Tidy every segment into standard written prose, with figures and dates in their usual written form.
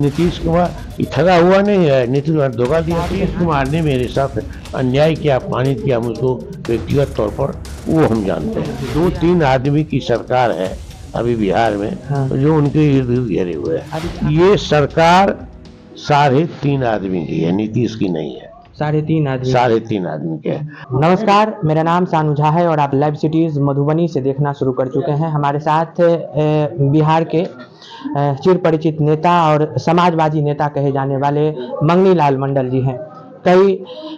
नीतीश कुमार ठगा हुआ नहीं है, नीतीश कुमार धोखा दिया। नीतीश कुमार ने मेरे साथ अन्याय किया, अपमानित किया मुझको व्यक्तिगत तौर पर, वो हम जानते हैं। 2-3 आदमी की सरकार है अभी बिहार में, हाँ। जो उनके इर्द गिर्द घेरे हुए है। ये सरकार 3.5 आदमी की है, नीतीश की नहीं है। 3.5 आदमी। 3.5 आदमी के। नमस्कार, मेरा नाम सानू झा है और आप लाइव सिटीज मधुबनी से देखना शुरू कर चुके हैं। हमारे साथ बिहार के चिर परिचित नेता और समाजवादी नेता कहे जाने वाले मंगनी लाल मंडल जी हैं। कई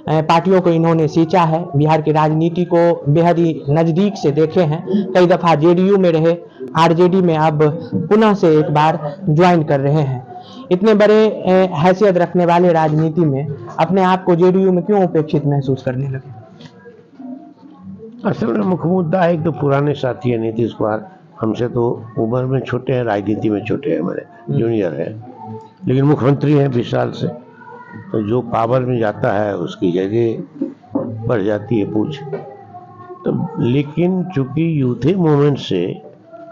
पार्टियों को इन्होंने सींचा है, बिहार की राजनीति को बेहद ही नज़दीक से देखे हैं। कई दफ़ा जेडीयू में रहे, आरजेडी में अब पुनः से एक बार ज्वाइन कर रहे हैं। इतने बड़े हैसियत रखने वाले राजनीति में अपने आप को जेडीयू में क्यों उपेक्षित महसूस करने लगे? असल में मुख्य मुद्दा है, एक तो पुराने साथी है नीतीश कुमार, हमसे तो उम्र में छोटे हैं, राजनीति में छोटे हैं, हमारे जूनियर है, लेकिन मुख्यमंत्री हैं 20 साल से। तो जो पावर में जाता है उसकी जगह बढ़ जाती है पूछ। तो लेकिन चूंकि यूथ मूवमेंट से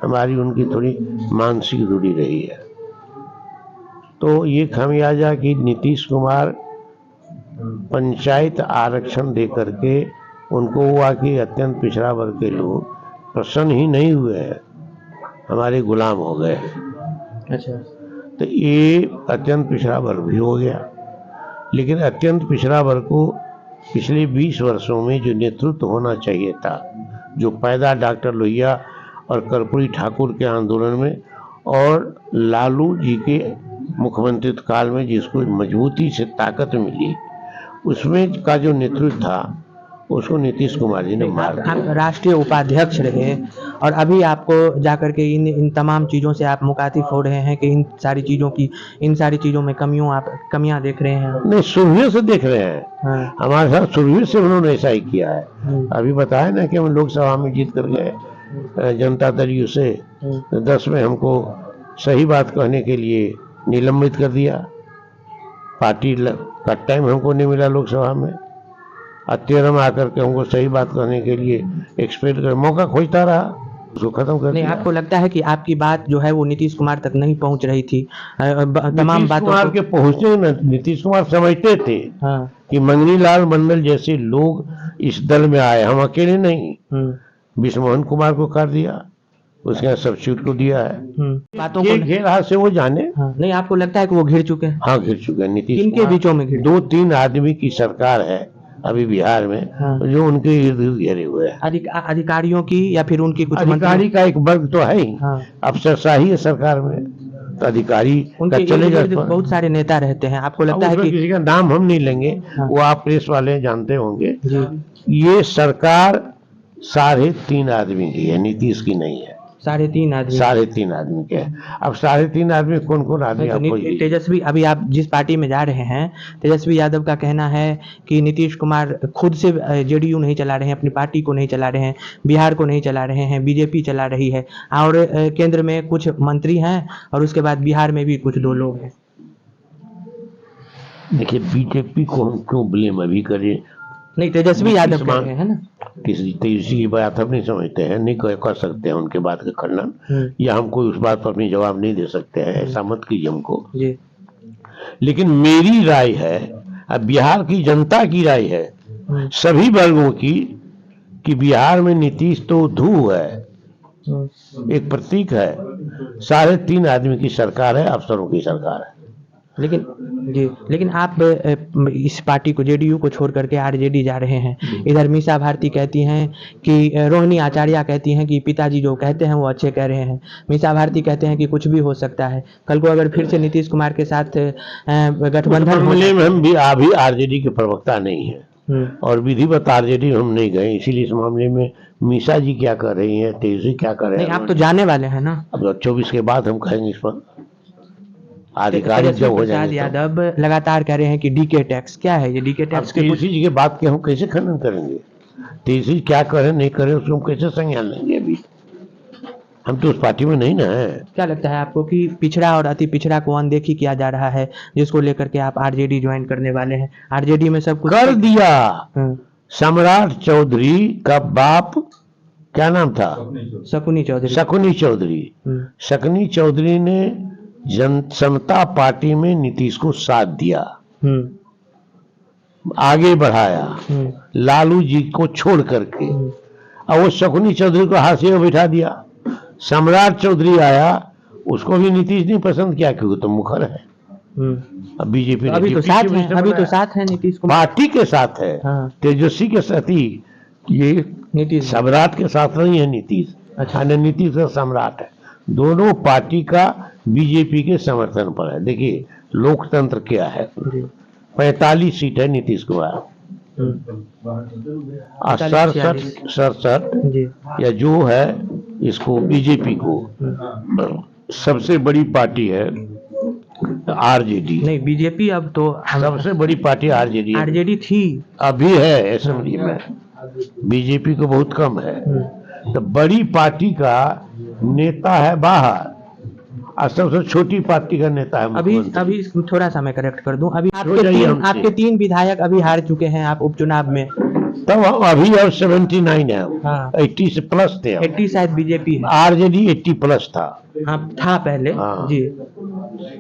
हमारी उनकी थोड़ी मानसिक दूरी रही है, तो ये खामियाजा कि नीतीश कुमार पंचायत आरक्षण दे करके उनको हुआ कि अत्यंत पिछड़ा वर्ग के लोग प्रसन्न ही नहीं हुए हैं, हमारे गुलाम हो गए। अच्छा। तो ये अत्यंत पिछड़ा वर्ग भी हो गया, लेकिन अत्यंत पिछड़ा वर्ग को पिछले 20 वर्षों में जो नेतृत्व होना चाहिए था, जो पैदा डॉक्टर लोहिया और कर्पूरी ठाकुर के आंदोलन में और लालू जी के मुख्यमंत्री काल में जिसको मजबूती से ताकत मिली, उसमें का जो नेतृत्व था उसको नीतीश कुमार जी ने मार दिया। आप राष्ट्रीय उपाध्यक्ष रहे और अभी आपको जाकर के इन तमाम चीज़ों से आप मुखातिब हो रहे हैं कि इन सारी चीज़ों में कमियां देख रहे हैं। नहीं, शुरू से देख रहे हैं। हाँ। हमारे साथ शुरू से उन्होंने ऐसा ही किया है। अभी बताया ना कि हम लोकसभा में जीत कर गए जनता दल यू से 10 में हमको सही बात कहने के लिए निलंबित कर दिया। पार्टी का टाइम हमको नहीं मिला लोकसभा में, 13 में आकर के हमको सही बात करने के लिए एक्सपेक्ट कर मौका खोजता रहा, उसको खत्म कर दिया। आपको लगता है कि आपकी बात जो है वो नीतीश कुमार तक नहीं पहुंच रही थी? तमाम बातों कुमार के पहुंचने में नीतीश कुमार समझते थे कि मंगनी लाल मंडल जैसे लोग इस दल में आए, हम अकेले नहीं। विष्णुमोहन कुमार को कर दिया, उसके यहाँ सब्सिट्यूट को दिया है। बातों को घेर हाथ से वो जाने। नहीं, आपको लगता है कि वो घिर चुके हैं? हाँ, घिर चुके हैं। नीतीश इनके बीचों में 2-3 आदमी की सरकार है अभी बिहार में, जो उनके इर्द गिर्द घेरे हुए हैं। अधिकारियों की या फिर उनकी कुछ अधिकारी का एक वर्ग तो है ही, अफसरशाही है सरकार में, तो अधिकारी उनके बहुत सारे नेता रहते हैं। आपको लगता है कि किसी का नाम हम नहीं लेंगे, वो आप प्रेस वाले जानते होंगे। ये सरकार 3.5 आदमी की है, नीतीश की नहीं है। 3.5 आदमी के। अब 3.5 आदमी कौन कौन आदमी आपको? तेजस्वी, अभी आप जिस पार्टी में जा रहे हैं, तेजस्वी यादव का कहना है कि नीतीश कुमार खुद से जेडीयू नहीं चला रहे हैं, अपनी पार्टी को नहीं चला रहे हैं, बिहार को नहीं चला रहे हैं, बीजेपी चला रही है और केंद्र में कुछ मंत्री हैं और उसके बाद बिहार में भी कुछ 2 लोग हैं। देखिए, बीजेपी को हम क्यों ब्लेम अभी करें? नहीं, तेजस्वी यादव कह रहे हैं ना, किसी तेजस्वी की बात हम नहीं समझते हैं, नहीं कर सकते हैं उनके बात का खंडन, या हम कोई उस बात पर अपनी जवाब नहीं दे सकते हैं, ऐसा मत कीजिए हमको। लेकिन मेरी राय है, अब बिहार की जनता की राय है, सभी वर्गों की, कि बिहार में नीतीश तो धू है, एक प्रतीक है। 3.5 आदमी की सरकार है, अफसरों की सरकार है। लेकिन आप इस पार्टी को, जेडीयू को छोड़ करके आरजेडी जा रहे हैं। इधर मीसा भारती कहती हैं कि, रोहिणी आचार्य कहती हैं कि पिताजी जो कहते हैं वो अच्छे कह रहे हैं। मीसा भारती कहते हैं कि कुछ भी हो सकता है। कल को अगर फिर से नीतीश कुमार के साथ गठबंधन मामले में हम भी अभी आरजेडी के प्रवक्ता नहीं है और विधिवत आरजेडी हम नहीं गए, इसीलिए इस मामले में मीसा जी क्या कर रही है, तेजी क्या कर रहे हैं, आप तो जाने वाले हैं ना। अब 24 के बाद हम कहेंगे इस पर। आधिकारिक जब हो जाए। यादव लगातार कह रहे हैं कि डीके टैक्स क्या है, ये डीके टैक्स के कुछ चीज के बात के हम कैसे खंडन करेंगे? तेजी क्या करे नहीं करे उसको हम कैसे संज्ञान लेंगे? अभी हम तो उस पार्टी में नहीं ना है। क्या लगता है आपको कि पिछड़ा और अति पिछड़ा को अनदेखी किया जा रहा है, जिसको लेकर के आप आरजेडी ज्वाइन करने वाले हैं? आरजेडी में सब कुछ कर दिया। सम्राट चौधरी का बाप क्या नाम था? शकुनी चौधरी। शकुनी चौधरी ने जन समता पार्टी में नीतीश को साथ दिया, आगे बढ़ाया, लालू जी को छोड़ करके, और वो शकुनी चौधरी को हाथ से बिठा दिया। सम्राट चौधरी आया, उसको भी नीतीश नहीं पसंद किया क्योंकि तो मुखर है। अब बीजेपी अभी तो साथ है, अभी तो साथ है नीतीश कुमार, पार्टी के साथ है। हाँ। तेजस्वी के साथ ही, ये नीतीश सम्राट के साथ नहीं है नीतीश। अच्छा। नीतीश का सम्राट है। दोनों पार्टी का बीजेपी के समर्थन पर है। देखिए लोकतंत्र क्या है। 45 सीट है नीतीश कुमार, 67 या जो है इसको बीजेपी को। सबसे बड़ी पार्टी है आरजेडी। नहीं, बीजेपी अब तो सबसे बड़ी पार्टी आरजेडी। आरजेडी थी, अभी है असेंबली में, बीजेपी को बहुत कम है। तो बड़ी पार्टी का नेता है बाहर, और सबसे छोटी पार्टी का नेता है मुख्यमंत्री। अभी थोड़ा सा मैं करेक्ट कर दूं, अभी जाइए आपके 3 विधायक अभी हार चुके हैं आप उपचुनाव में। तब हम अभी अब 79 है। हाँ। 80 से प्लस थे। 80 शायद बीजेपी है। आरजेडी 80 प्लस था। हाँ, था पहले। हाँ। जी,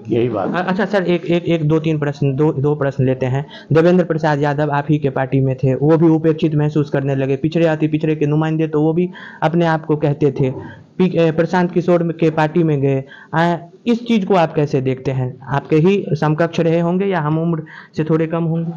यही बात। अच्छा सर, एक 2-3 प्रश्न, दो प्रश्न लेते हैं। देवेंद्र प्रसाद यादव आप ही के पार्टी में थे, वो भी उपेक्षित महसूस करने लगे। पिछड़े अति पिछड़े के नुमाइंदे तो वो भी अपने आप को कहते थे। प्रशांत किशोर के पार्टी में गए। इस चीज को आप कैसे देखते हैं? आपके ही समकक्ष रहे होंगे या हम उम्र से थोड़े कम होंगे?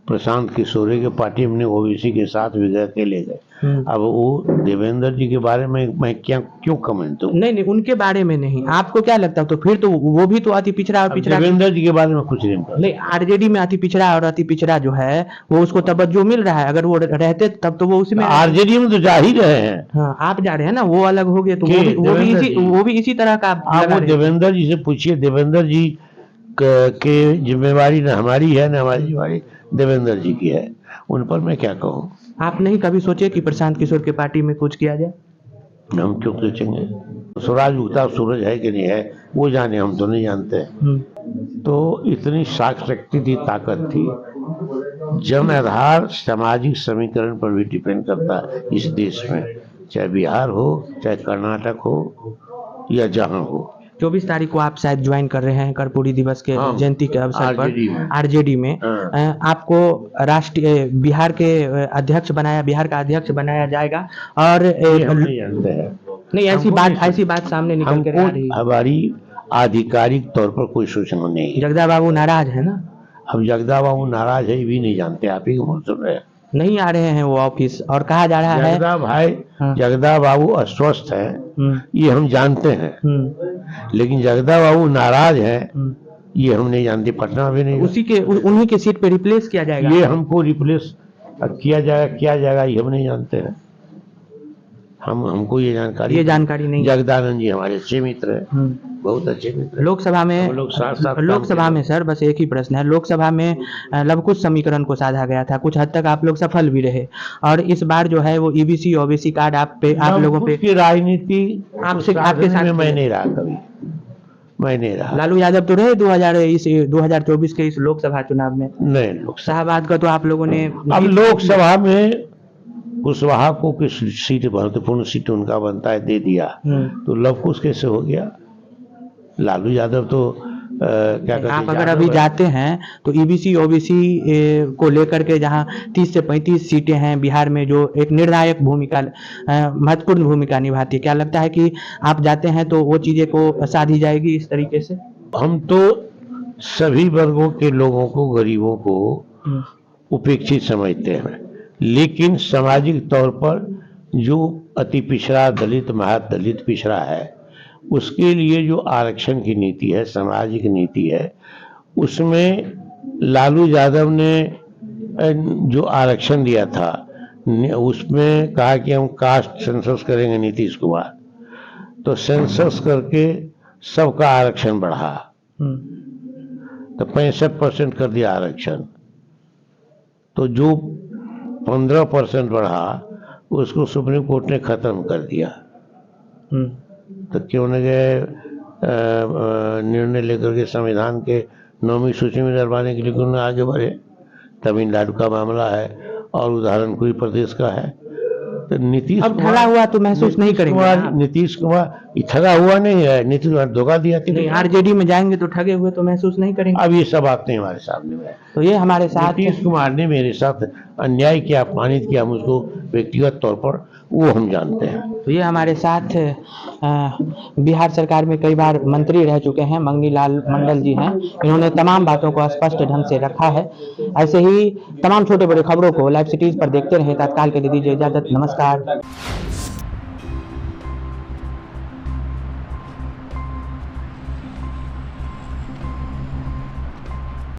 प्रशांत किशोर के पार्टी में ओबीसी के साथ विजय के ले गए। अब वो देवेंद्र जी के बारे में मैं क्यों कमेंट दूं? नहीं, उनके बारे में नहीं, आपको क्या लगता है? तो फिर तो वो भी तो अति पिछड़ा और पिछड़ा। देवेंद्र जी के बारे में कुछ नहीं। आरजेडी में अति पिछड़ा और अति पिछड़ा जो है वो उसको तवज्जो मिल रहा है। अगर वो रहते तब तो वो उसमें, आरजेडी में तो जा ही रहे हैं। हाँ, आप जा रहे हैं ना, वो अलग हो गए। तो वो भी इसी तरह का। आप वो देवेंद्र जी से पूछिए, देवेंद्र जी के जिम्मेवारी न हमारी है, न हमारी जिम्मेवारी देवेंद्र जी की है। उन पर मैं क्या कहूँ? आप नहीं कभी सोचे कि प्रशांत किशोर के पार्टी में कुछ किया जाए? हम क्यों सोचेंगे? स्वराज उगता सूरज है कि नहीं है वो जाने, हम तो नहीं जानते। तो इतनी शक्ति थी, ताकत थी। जन आधार सामाजिक समीकरण पर भी डिपेंड करता है इस देश में, चाहे बिहार हो, चाहे कर्नाटक हो, या जहां हो। 24 तारीख को आप शायद ज्वाइन कर रहे हैं कर्पूरी दिवस के जयंती के अवसर पर आरजेडी में। आपको राष्ट्रीय बिहार का अध्यक्ष बनाया जाएगा। और नहीं, ऐसी बात सामने निकल कर आ रही है। हमारी आधिकारिक तौर पर कोई सूचना नहीं। जगदा बाबू नाराज है ना? अब जगदा बाबू नाराज है, भी नहीं जानते, आप ही को सुन रहे हैं। नहीं आ रहे हैं वो ऑफिस, और कहा जा रहा है जगदा बाबू अस्वस्थ है, ये हम जानते हैं। लेकिन जगदा बाबू नाराज है ये हम नहीं जानते। पटना भी नहीं, उन्हीं के सीट पे रिप्लेस किया जाएगा। ये हमको रिप्लेस किया जाएगा ये हम नहीं जानते हैं। हमको ये जानकारी नहीं। जगदानंद जी हमारे अच्छे मित्र हैं, बहुत अच्छे मित्र। लोकसभा में सर बस एक ही प्रश्न है। लोकसभा में लवकुश समीकरण को साधा गया था, कुछ हद तक आप लोग सफल भी रहे। और इस बार जो है वो ईबीसी ओबीसी कार्ड आप लोगों पे की राजनीति आपके साथ मैं नहीं रहा, कभी मैं नहीं रहा। लालू यादव तो रहे 2024 के इस लोकसभा चुनाव में। नहीं, शाहबाद का तो आप लोगों ने, अब लोकसभा में कुशवाहा को किस सीट, महत्वपूर्ण सीट उनका बनता है, दे दिया, तो लवकुश कैसे हो गया? लालू यादव तो क्या कहते हैं, आप अगर अभी जाते हैं तो ईबीसी ओबीसी को लेकर के जहां 30 से 35 सीटें हैं बिहार में, जो एक निर्णायक भूमिका, महत्वपूर्ण भूमिका निभाती है, क्या लगता है कि आप जाते हैं तो वो चीजें को साधी जाएगी इस तरीके से? हम तो सभी वर्गों के लोगों को, गरीबों को उपेक्षित समझते हैं, लेकिन सामाजिक तौर पर जो अति पिछड़ा, दलित, महादलित पिछड़ा है, उसके लिए जो आरक्षण की नीति है, सामाजिक नीति है, उसमें लालू यादव ने जो आरक्षण दिया था, उसमें कहा कि हम कास्ट सेंसस करेंगे नीतीश कुमार, तो सेंसस करके सबका आरक्षण बढ़ा, तो 65% कर दिया आरक्षण। तो जो 15% बढ़ा उसको सुप्रीम कोर्ट ने खत्म कर दिया। तो क्यों न गए निर्णय लेकर के संविधान के 9वीं सूची में डलवाने के लिए क्यों न आगे बढ़े? तमिलनाडु का मामला है और उदाहरण कोई प्रदेश का है। तो नीतीश अब ठगा हुआ तो महसूस नहीं करेंगे ना आप? नीतीश कुमार ये ठगा हुआ नहीं है, नीतीश कुमार धोखा दिया थी। नहीं, आरजेडी में जाएंगे तो ठगे हुए तो महसूस नहीं करेंगे। अब ये सब बातें हमारे सामने में है। तो ये हमारे साथ नीतीश कुमार ने मेरे साथ अन्याय किया, अपमानित किया मुझको व्यक्तिगत तौर पर, वो हम जानते हैं। तो ये हमारे साथ बिहार सरकार में कई बार मंत्री रह चुके हैं मंगनी लाल मंडल जी हैं। इन्होंने तमाम बातों को स्पष्ट ढंग से रखा है। ऐसे ही तमाम छोटे बड़े खबरों को लाइव सिटीज पर देखते रहें। तत्काल के लिए दीजिए इजाजत, नमस्कार।